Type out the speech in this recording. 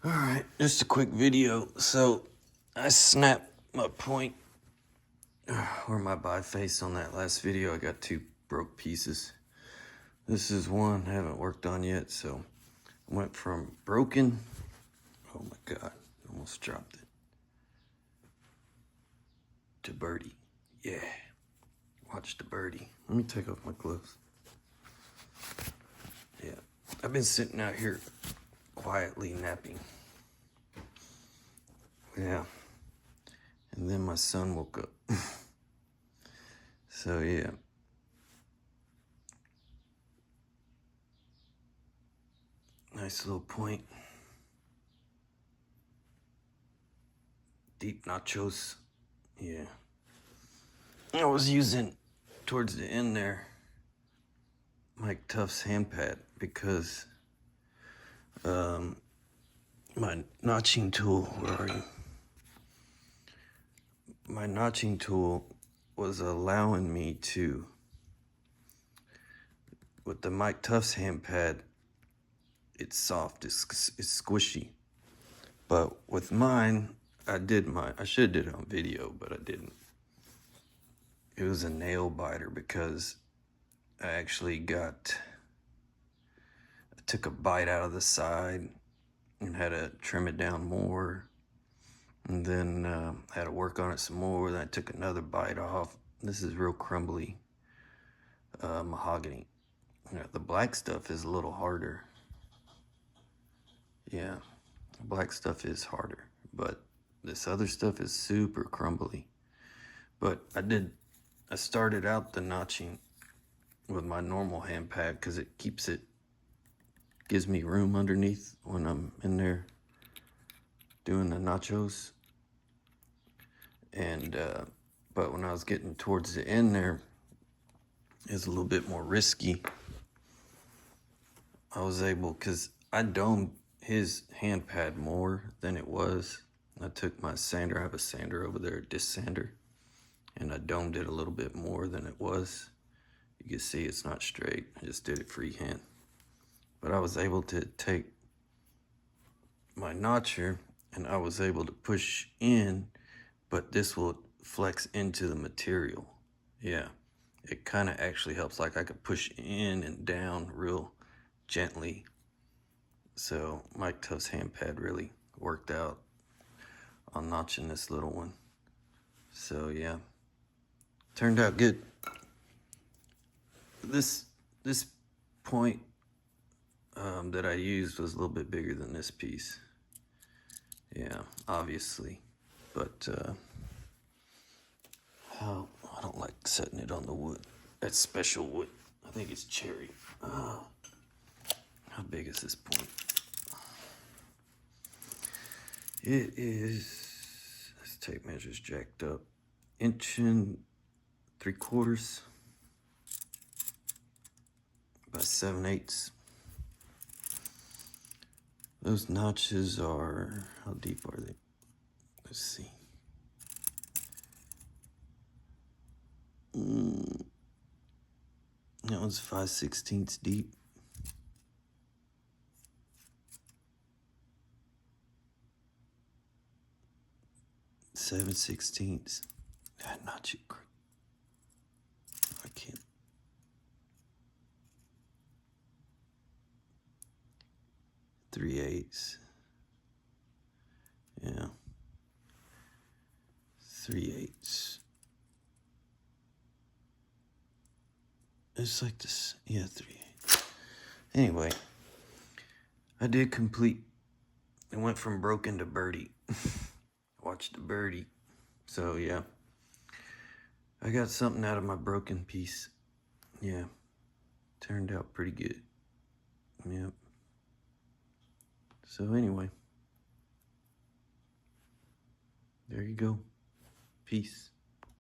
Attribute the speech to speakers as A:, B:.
A: Alright, just a quick video. So, I snapped my point, or my biface on that last video. I got two broke pieces. This is one I haven't worked on yet, so I went from broken, oh my god, almost dropped it, to Birdie. Yeah, watch the Birdie. Let me take off my gloves. Yeah, I've been sitting out here quietly napping. Yeah. And then my son woke up. So yeah. Nice little point. Deep nachos. Yeah. I was using, towards the end there, Mike Tuff's hand pad because my notching tool, where are you? My notching tool was allowing me to, with the Mike Tuff's hand pad, it's soft, it's squishy. But with mine, I should have did it on video, but I didn't. It was a nail biter because I took a bite out of the side and had to trim it down more. And then I had to work on it some more. Then I took another bite off. This is real crumbly mahogany. You know, the black stuff is a little harder. Yeah, the black stuff is harder, but this other stuff is super crumbly. But I started out the notching with my normal hand pad because it gives me room underneath when I'm in there doing the nachos. And, but when I was getting towards the end there, it's a little bit more risky. I was able, because I domed his hand pad more than it was. I took my sander, I have a sander over there, a disc sander, and I domed it a little bit more than it was. You can see it's not straight. I just did it freehand. But I was able to take my notcher and I was able to push in, but this will flex into the material. Yeah, it kind of actually helps. Like I could push in and down real gently. So Mike Tuff's hand pad really worked out on notching this little one. So yeah, turned out good. This point that I used was a little bit bigger than this piece. Yeah, obviously, but I don't like setting it on the wood. That's special wood. I think it's cherry. How big is this point? It is, this tape measure's jacked up, 1 3/4 by 7/8. Those notches are, how deep are they? Let's see. That one's 5/16 deep. Seven sixteenths. That notch it. I can't. 3/8. Yeah. 3/8. It's like this. Yeah, 3/8. Anyway, I did complete. It went from broken to Birdie. Watch the Birdie. So yeah, I got something out of my broken piece. Yeah, turned out pretty good. Yep. So anyway, there you go. Peace.